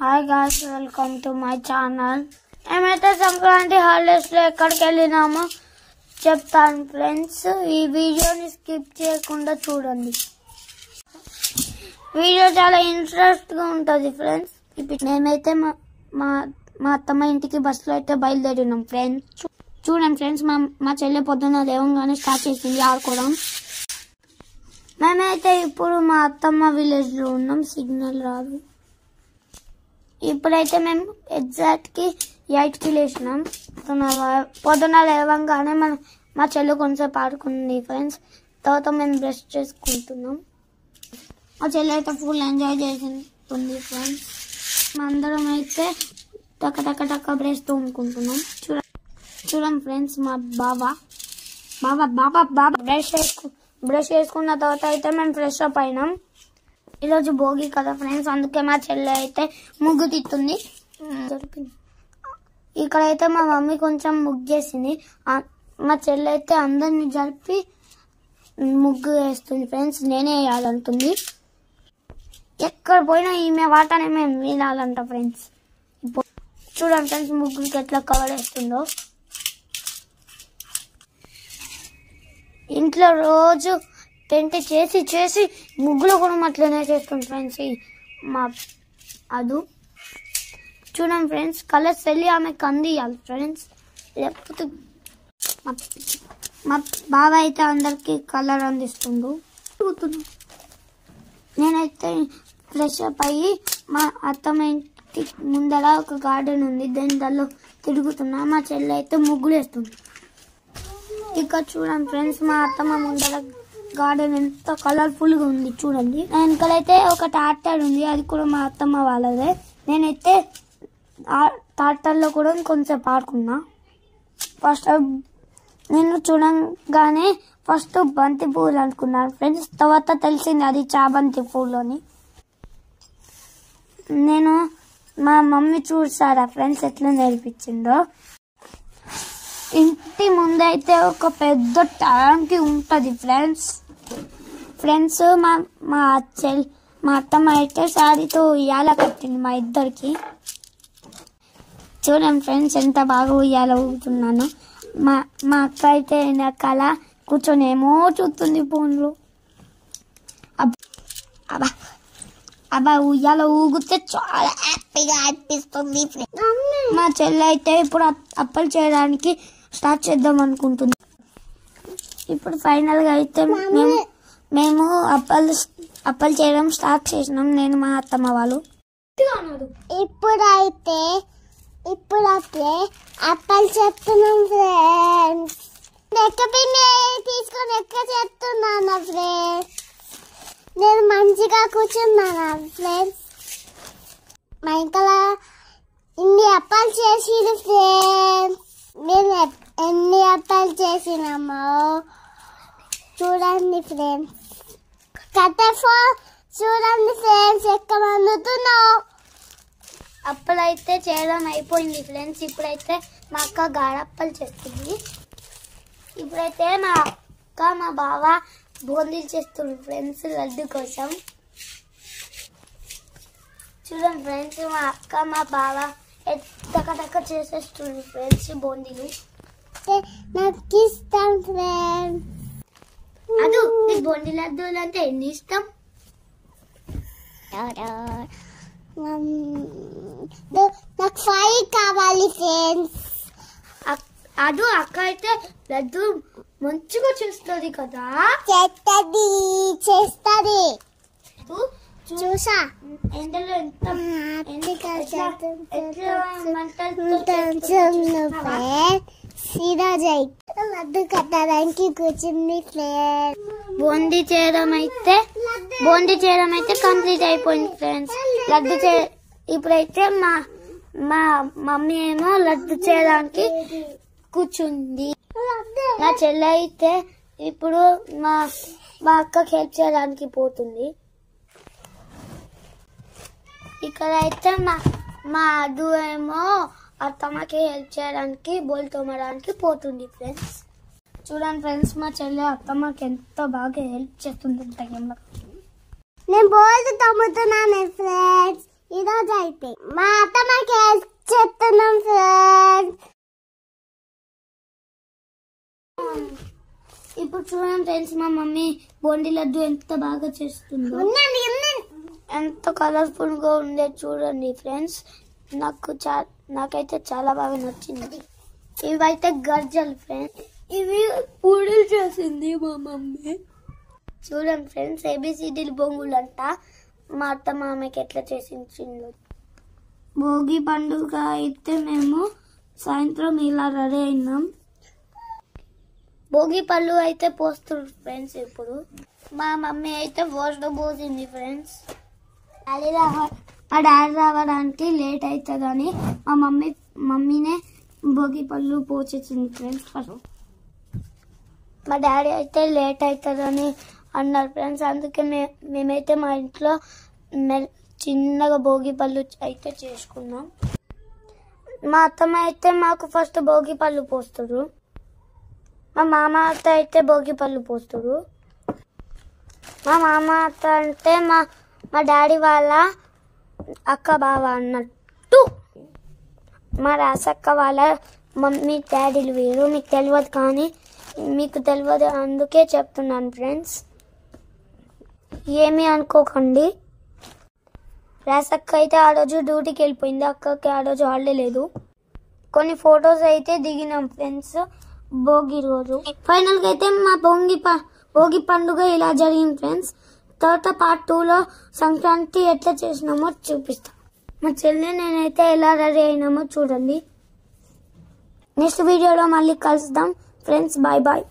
Hi guys, welcome to my channel. మేమైతే Sankranti holidays లో ఎక్కడికి వెళ్ళినామో చెప్తాను ఫ్రెండ్స్. ఈ వీడియోని స్కిప్ చేయకుండా చూడండి. వీడియో చాలా ఇంట్రెస్ట్ గా ఉంటుంది ఫ్రెండ్స్. మేమైతే మా అత్తమ్మ ఇంటికి బస్సులో అయితే బయలుదేరినాం ఫ్రెండ్స్. చూడండి ఫ్రెండ్స్, మా చెల్లె పొద్దున్న లేవగానే స్టార్ట్ చేసింది ఆడుకోవడం. మేమైతే ఇప్పుడు మా అత్తమ్మ విలేజ్ లో ఉన్నాం. సిగ్నల్ రాదు. ఇప్పుడైతే మేము ఎగ్జాక్ట్ కి 8కి లేచినాం. పొద్దున లేవగానే మా చెల్లి కొంచెంసేపు ఆడుకుంది ఫ్రెండ్స్. తర్వాత మేము బ్రష్ చేసుకుంటున్నాం. మా చెల్లి అయితే ఫుల్ ఎంజాయ్ చేసింది ఫ్రెండ్స్. అందరం అయితే టక్క బ్రష్ తోముకుంటున్నాం. చూడండి ఫ్రెండ్స్, మా బాబా బ్రష్ చేసుకున్న తర్వాత అయితే మేము ఫ్రెష్ అప్ అయినాం. ఈరోజు భోగి కదా ఫ్రెండ్స్, అందుకే మా చెల్లి అయితే ముగ్గు తిట్టుంది. ఇక్కడైతే మా మమ్మీ కొంచెం ముగ్గు చేసింది. మా చెల్లి అయితే అందరిని జరిపి ముగ్గు వేస్తుంది ఫ్రెండ్స్. నేనే వేయాలంటుంది. ఎక్కడ పోయినా ఈమె వాటనే మేము వినాలంట ఫ్రెండ్స్. చూడండి ఫ్రెండ్స్, ముగ్గులకి ఎట్లా కవర్ వేస్తుందో. ఇంట్లో రోజు టెంట్ చేసి ముగ్గులో కూడా అట్లనే చేస్తుంది ఫ్రెండ్స్. మా అదు చూడండి ఫ్రెండ్స్, కలర్స్ వెళ్ళి ఆమెకు అందియాలి ఫ్రెండ్స్. లేకపోతే మా బాబా అయితే అందరికి కలర్ అందిస్తుండు. నేనైతే ఫ్రెష్ అప్ అయ్యి మా అత్తమ్మ ఇంటి ముందర ఒక గార్డెన్ ఉంది, దానిలో తిరుగుతున్నా. మా చెల్లి అయితే ముగ్గులు వేస్తుంది. ఇక్కడ చూడండి ఫ్రెండ్స్, మా అత్తమ్మ ముందర గార్డెన్ ఎంత కలర్ఫుల్ గా ఉంది చూడండి. వెనకాలైతే ఒక ట్రాక్టర్ ఉంది, అది కూడా మా అత్తమ్మ వాళ్ళదే. నేనైతే ట్రాక్టర్ లో కూడా కొంచెం ఆడుకున్నా. ఫస్ట్ నేను చూడంగానే ఫస్ట్ బంతి పువ్వులు అనుకున్నాను ఫ్రెండ్స్. తర్వాత తెలిసింది అది చాబంతి పువ్వులు అని. నేను మా మమ్మీ చూసారా ఫ్రెండ్స్ ఎట్లా నేర్పించిందో. ఇంటి ముందైతే ఒక పెద్ద ట్యాంక్ ఉంటది ఫ్రెండ్స్. మా అత్తమ్మ అయితే శారీతో ఉయ్యాల కట్టింది మా ఇద్దరికి. చూడండి ఫ్రెండ్స్, ఎంత బాగా ఉయ్యాల ఊగుతున్నాను. మా అక్క అయితే వెనకాల కూర్చొని ఏమో చూస్తుంది ఫోన్లో. అబ్బా ఉయ్యాల ఊగితే చాలా హ్యాపీగా అనిపిస్తుంది. మా చెల్లి అయితే ఇప్పుడు అప్పలు చేయడానికి స్టార్ట్ చేద్దాం అనుకుంటుంది. ఇప్పుడు ఫైనల్ గా అయితే మేము అప్పలు చేయడం స్టార్ట్ చేసినాం, నేను మా అత్తమ్మ వాళ్ళు. ఇప్పుడైతే అప్పలు చేస్తున్నాం ఫ్రెండ్స్. తీసుకొని చేస్తున్నాను ఫ్రెండ్స్. నేను మంచిగా కూర్చున్నాను ఫ్రెండ్స్. మా ఇంకా ఇన్ని అప్పాలు చేసిన ఫ్రెండ్స్. మేము ఎన్ని అప్పాలు చేసినామో చూడండి ఫ్రెండ్స్. చూడండి ఫ్రెండ్స్, ఎక్కడ అందుతున్నావు. అప్పలైతే చేయడం అయిపోయింది ఫ్రెండ్స్. ఇప్పుడైతే మా అక్క గారప్పలు చేస్తుంది. ఇప్పుడైతే మా అక్క మా బావ బూందీలు చేస్తుంది ఫ్రెండ్స్ లడ్డు కోసం. చూడండి ఫ్రెండ్స్, మా అక్క మా బావ టక చేసేస్తుంది ఫ్రెండ్స్ బూందీలు. నాకు ఇష్టం ఫ్రెండ్స్. అదు నీకు బూందీ లడ్డూలు అంటే ఎన్ని ఇష్టం? నాకు 5 కావాలి ఫ్రెండ్స్. అదు అక్క అయితే లడ్డు మంచిగా చేస్తుంది కదా. చేస్తుంది చూసా. ఎండలో లడ్డు కట్టడానికి కూర్చుంది ఫ్రెండ్స్. బూందీ చేయడం అయితే కంప్లీట్ అయిపోయింది ఫ్రెండ్స్. ఇప్పుడైతే మా మమ్మీ ఏమో లడ్డు చేయడానికి కూర్చుంది. నా చెల్లి అయితే ఇప్పుడు మా అక్కకి హెల్ప్ చేయడానికి పోతుంది. ఇక్కడైతే మా అదు ఏమో అత్తమ్మకి హెల్ప్ చేయడానికి బోల్ తోమడానికి పోతుంది ఫ్రెండ్స్. చూడండి ఫ్రెండ్స్, మా చెల్లి అత్తమ్మకి ఎంత బాగా హెల్ప్ చేస్తుంది. నేను బోల్ తోముతున్నాను ఫ్రెండ్స్. ఈరోజు అయితే మా అత్తమ్మకి హెల్ప్ చేస్తున్నాం ఫ్రెండ్స్. ఇప్పుడు చూడండి ఫ్రెండ్స్, మా మమ్మీ బోండి లడ్డు ఎంత బాగా చేస్తుందో, ఎంత కలర్ఫుల్ గా ఉందో చూడండి ఫ్రెండ్స్. నాకైతే చాలా బాగా నచ్చింది. ఇవైతే గర్జలు ఫ్రెండ్స్, ఇవి పూడలు చేసింది మా మమ్మీ. చూడండి ఫ్రెండ్స్, ఏబిసిడీలు బొంగులు అంట మా అత్త మామకి ఎట్లా చేసించిందో. భోగి పండుగ అయితే మేము సాయంత్రం ఇలా రెడీ అయినాం. భోగి పళ్ళు అయితే పోస్తుంది ఫ్రెండ్స్. ఇప్పుడు మా మమ్మీ అయితే ఫస్ట్ పోసింది ఫ్రెండ్స్. మా డాడీ రావడానికి లేట్ అవుతుందని మా మమ్మీనే భోగి పళ్ళు పోసేసింది ఫ్రెండ్స్. ఫస్ట్ మా డాడీ అయితే లేట్ అవుతుందని అన్నారు ఫ్రెండ్స్. అందుకే మేమైతే మా ఇంట్లో చిన్నగా భోగి పళ్ళు అయితే చేసుకున్నాం. మా అత్తమ్మ అయితే మాకు ఫస్ట్ భోగి పళ్ళు పోస్తారు. మా మామ అత్త అయితే భోగి పళ్ళు పోస్తారు. మా మామ అత్త అంటే మా డాడీ వాళ్ళ అక్క బావ అన్నట్టు. మా రాసక్క వాళ్ళ మమ్మీ డాడీలు వేరు. మీకు తెలియదు, కానీ మీకు తెలియదు అందుకే చెప్తున్నాను ఫ్రెండ్స్, ఏమీ అనుకోకండి. రాసక్క అయితే ఆ రోజు డ్యూటీకి వెళ్ళిపోయింది, అక్కకి ఆ రోజు హాలిడే లేదు. కొన్ని ఫొటోస్ అయితే దిగినాం ఫ్రెండ్స్ భోగి రోజు. ఫైనల్ గా అయితే మా భోగి పండుగ ఇలా జరిగింది ఫ్రెండ్స్. తర్వాత పార్ట్ 2లో సంక్రాంతి ఎట్లా చేసినామో చూపిస్తాం. మా చెల్లి నేనైతే ఎలా రెడీ అయినామో చూడండి. నెక్స్ట్ వీడియోలో మళ్ళీ కలుద్దాం ఫ్రెండ్స్. Bye bye.